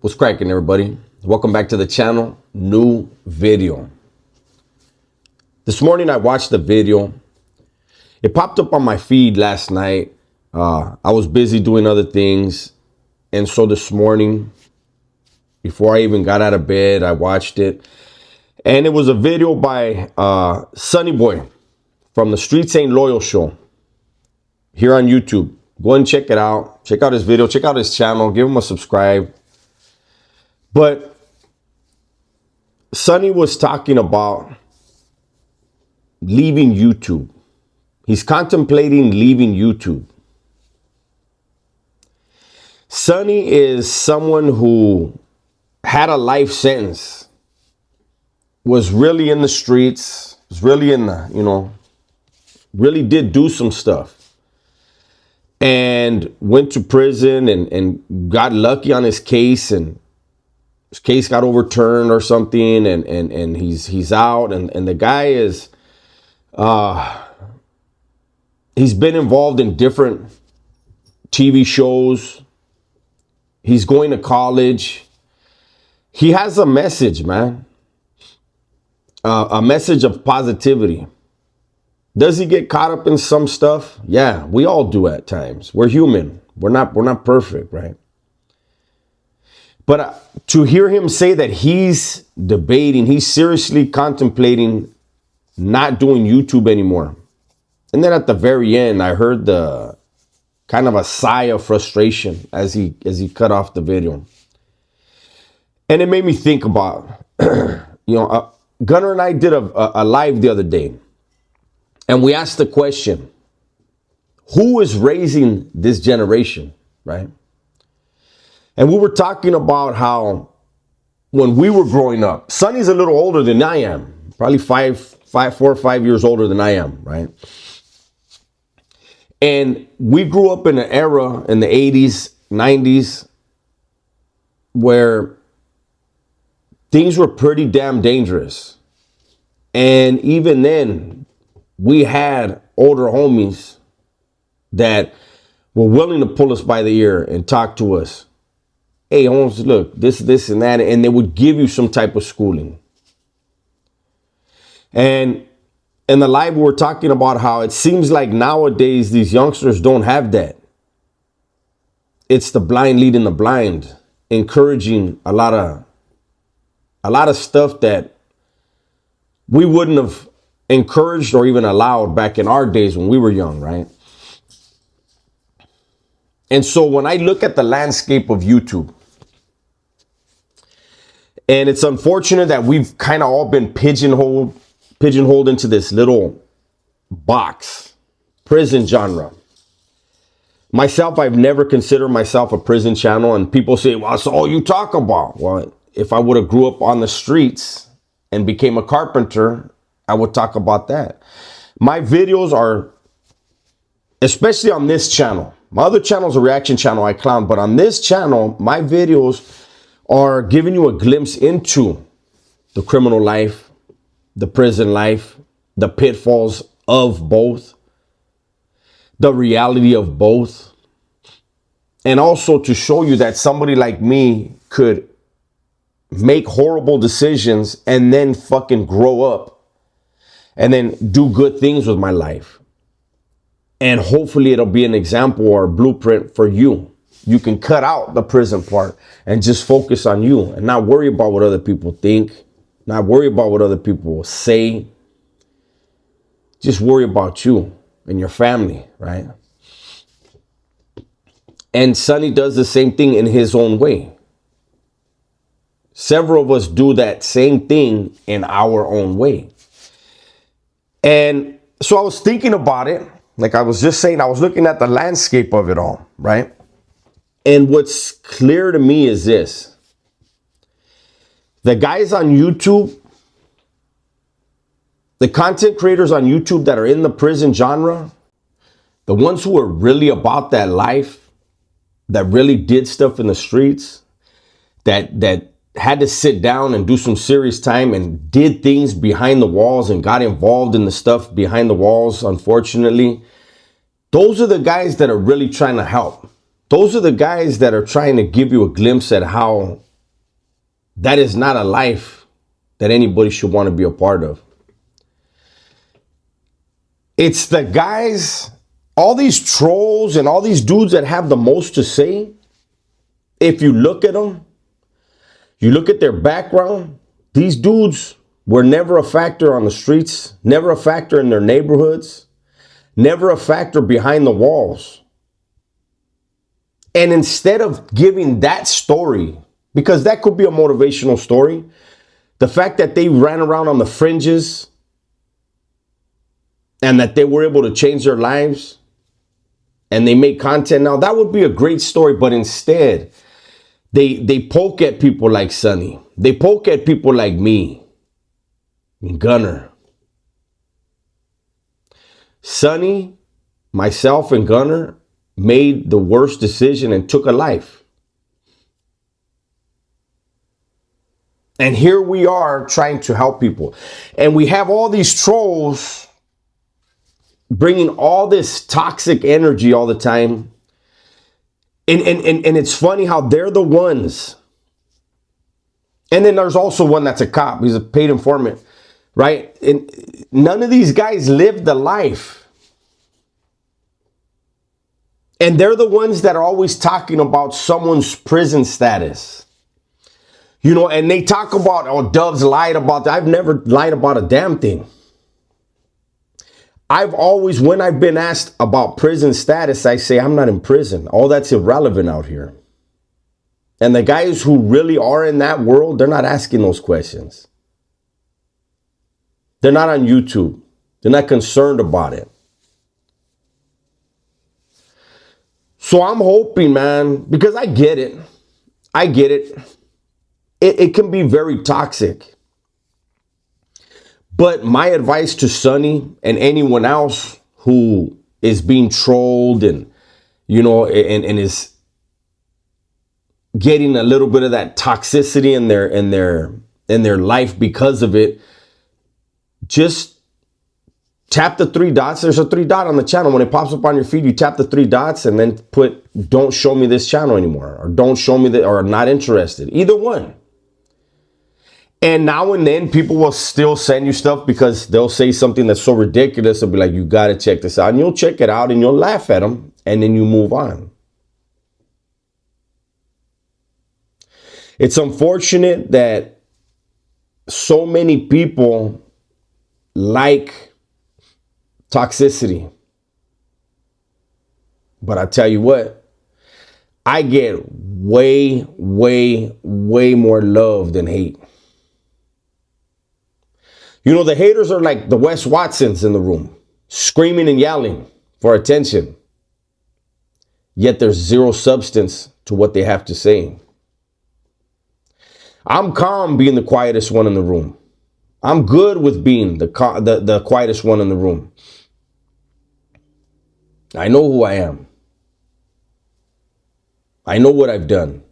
What's cracking, everybody? Welcome back to the channel. New video. This morning I watched the video. It popped up on my feed last night. I was busy doing other things, and so this morning, before I even got out of bed, I watched it. And it was a video by Sonny Boy from the Streets Ain't Loyal show here on YouTube. Go and check it out. Check out his video. Check out his channel. Give him a subscribe. But Sonny was talking about leaving YouTube. He's contemplating leaving YouTube. Sonny is someone who had a life sentence, was really in the streets, was really in the, really did do some stuff, and went to prison and got lucky on his case, and his case got overturned or something, and he's out, and the guy is he's been involved in different TV shows. He's going to college. He has a message, man. A message of positivity. Does he get caught up in some stuff? Yeah, we all do at times. We're human. We're not perfect, right? But to hear him say that he's debating, he's seriously contemplating not doing YouTube anymore. And then at the very end, I heard the kind of a sigh of frustration as he cut off the video. And it made me think about, Gunnar and I did a live the other day. And we asked the question, who is raising this generation, right? And we were talking about how when we were growing up, Sonny's a little older than I am, probably 4 or 5 years older than I am, right? And we grew up in an era in the 80s, 90s, where things were pretty damn dangerous. And even then, we had older homies that were willing to pull us by the ear and talk to us. Hey, Holmes, look, this, and that. And they would give you some type of schooling. And in the live, we were talking about how it seems like nowadays these youngsters don't have that. It's the blind leading the blind, encouraging a lot of stuff that we wouldn't have encouraged or even allowed back in our days when we were young, right? And so when I look at the landscape of YouTube, and it's unfortunate that we've kind of all been pigeonholed into this little box, prison genre. Myself, I've never considered myself a prison channel, and people say, well, that's all you talk about. Well, if I would have grew up on the streets and became a carpenter, I would talk about that. My videos are, especially on this channel, my other channel is a reaction channel, I clown, but on this channel, my videos are giving you a glimpse into the criminal life, the prison life, the pitfalls of both, the reality of both, and also to show you that somebody like me could make horrible decisions and then fucking grow up and then do good things with my life. And hopefully it'll be an example or a blueprint for you. You can cut out the prison part and just focus on you and not worry about what other people think, not worry about what other people will say. Just worry about you and your family, right? And Sonny does the same thing in his own way. Several of us do that same thing in our own way. And so I was thinking about it. Like I was just saying, I was looking at the landscape of it all, right? And what's clear to me is this. The guys on YouTube, the content creators on YouTube that are in the prison genre, the ones who are really about that life, that really did stuff in the streets, that had to sit down and do some serious time and did things behind the walls and got involved in the stuff behind the walls, unfortunately, those are the guys that are really trying to help. Those are the guys that are trying to give you a glimpse at how that is not a life that anybody should want to be a part of. It's the guys, all these trolls and all these dudes that have the most to say. If you look at them, you look at their background, these dudes were never a factor on the streets, never a factor in their neighborhoods, never a factor behind the walls. And instead of giving that story, because that could be a motivational story, the fact that they ran around on the fringes and that they were able to change their lives and they make content now, that would be a great story. But instead, they poke at people like Sonny. They poke at people like me and Gunner. Sonny, myself, and Gunner made the worst decision and took a life. And here we are trying to help people. And we have all these trolls bringing all this toxic energy all the time. And it's funny how they're the ones. And then there's also one that's a cop. He's a paid informant, right? And none of these guys live the life. And they're the ones that are always talking about someone's prison status. You know, and they talk about, oh, Dove's lied about that. I've never lied about a damn thing. I've always, when I've been asked about prison status, I say, I'm not in prison. All that's irrelevant out here. And the guys who really are in that world, they're not asking those questions. They're not on YouTube. They're not concerned about it. So I'm hoping, man, because I get it. I get it. It can be very toxic. But my advice to Sonny and anyone else who is being trolled and, you know, and is getting a little bit of that toxicity in their life because of it, just tap the 3 dots. There's a 3 dot on the channel. When it pops up on your feed, you tap the 3 dots and then put, don't show me this channel anymore, or don't show me that, or not interested. Either one. And now and then people will still send you stuff because they'll say something that's so ridiculous. They'll be like, you got to check this out. And you'll check it out and you'll laugh at them. And then you move on. It's unfortunate that so many people like toxicity. But I tell you what, I get way, way, way more love than hate. You know, the haters are like the Wes Watsons in the room, screaming and yelling for attention. Yet there's zero substance to what they have to say. I'm calm being the quietest one in the room. I'm good with being the quietest one in the room. I know who I am. I know what I've done.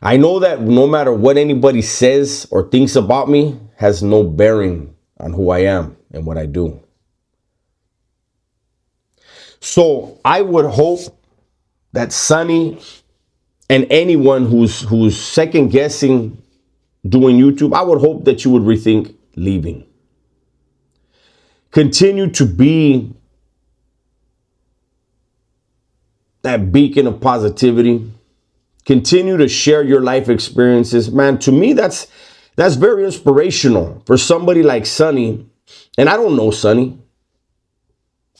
I know that no matter what anybody says or thinks about me has no bearing on who I am and what I do. So I would hope that Sonny and anyone who's second guessing doing YouTube, I would hope that you would rethink leaving. Continue to be that beacon of positivity. Continue to share your life experiences. Man, to me, that's very inspirational for somebody like Sonny. And I don't know Sonny.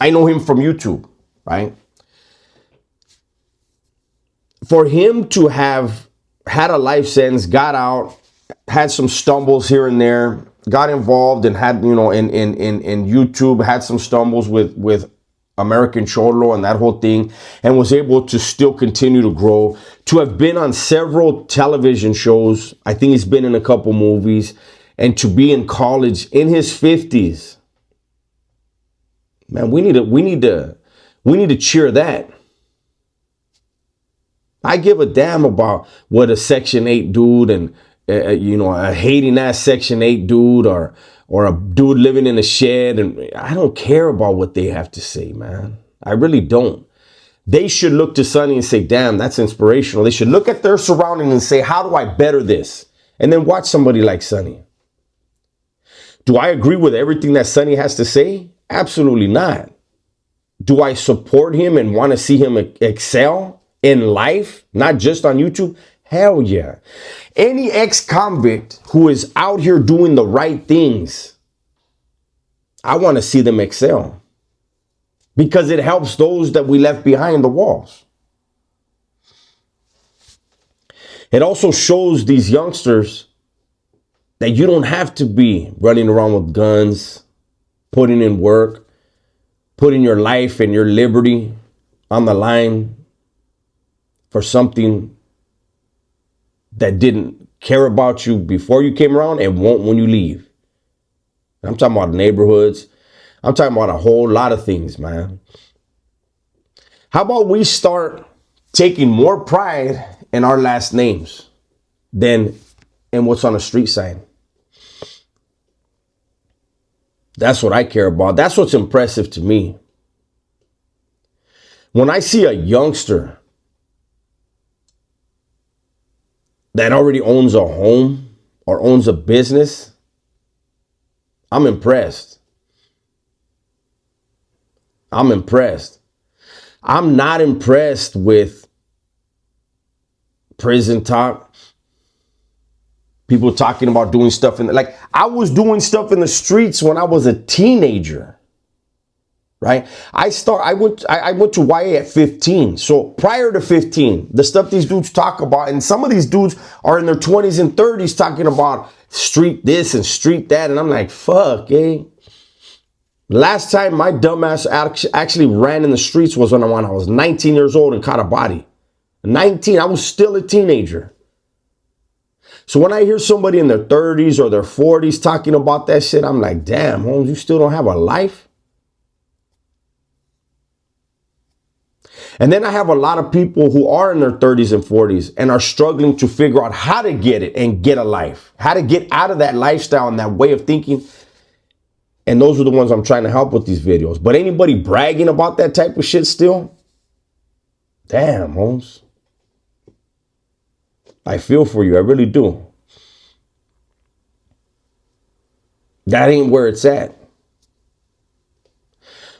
I know him from YouTube, right? For him to have had a life sentence, got out, had some stumbles here and there, got involved and had, you know, in YouTube, had some stumbles with American Cholo and that whole thing, and was able to still continue to grow, to have been on several television shows. I think he's been in a couple movies, and to be in college in his 50s. Man, we need to cheer that. I give a damn about what a Section 8 dude and you know, a hating ass Section 8 dude or a dude living in a shed, and I don't care about what they have to say, man. I really don't. They should look to Sonny and say, damn, that's inspirational. They should look at their surroundings and say, how do I better this? And then watch somebody like Sonny. Do I agree with everything that Sonny has to say? Absolutely not. Do I support him and want to see him excel in life, not just on YouTube? Hell yeah. Any ex-convict who is out here doing the right things, I want to see them excel, because it helps those that we left behind the walls. It also shows these youngsters that you don't have to be running around with guns, putting in work, putting your life and your liberty on the line for something that didn't care about you before you came around and won't when you leave. I'm talking about neighborhoods. I'm talking about a whole lot of things, man. How about we start taking more pride in our last names than in what's on a street sign? That's what I care about. That's what's impressive to me. When I see a youngster that already owns a home or owns a business, I'm impressed. I'm impressed. I'm not impressed with prison talk. People talking about doing stuff like I was doing stuff in the streets when I was a teenager, right? I went to YA at 15. So prior to 15, the stuff these dudes talk about, and some of these dudes are in their 20s and 30s talking about street this and street that, and I'm like, fuck, eh? Last time my dumbass actually ran in the streets was when I was 19 years old and caught a body. 19, I was still a teenager. So when I hear somebody in their 30s or their 40s talking about that shit, I'm like, damn, Holmes, you still don't have a life? And then I have a lot of people who are in their 30s and 40s and are struggling to figure out how to get it and get a life, how to get out of that lifestyle and that way of thinking. And those are the ones I'm trying to help with these videos. But anybody bragging about that type of shit still, damn, Holmes. I feel for you. I really do. That ain't where it's at.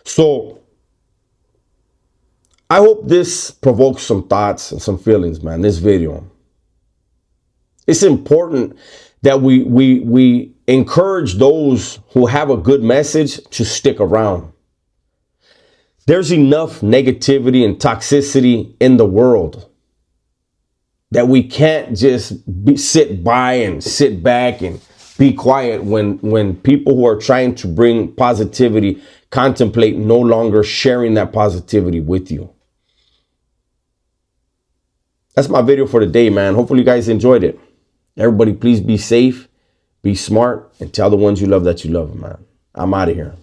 So I hope this provokes some thoughts and some feelings, man, this video. It's important that we encourage those who have a good message to stick around. There's enough negativity and toxicity in the world that we can't just sit by and sit back and be quiet when people who are trying to bring positivity contemplate no longer sharing that positivity with you. That's my video for today, man. Hopefully you guys enjoyed it. Everybody, please be safe, be smart, and tell the ones you love that you love them, man. I'm out of here.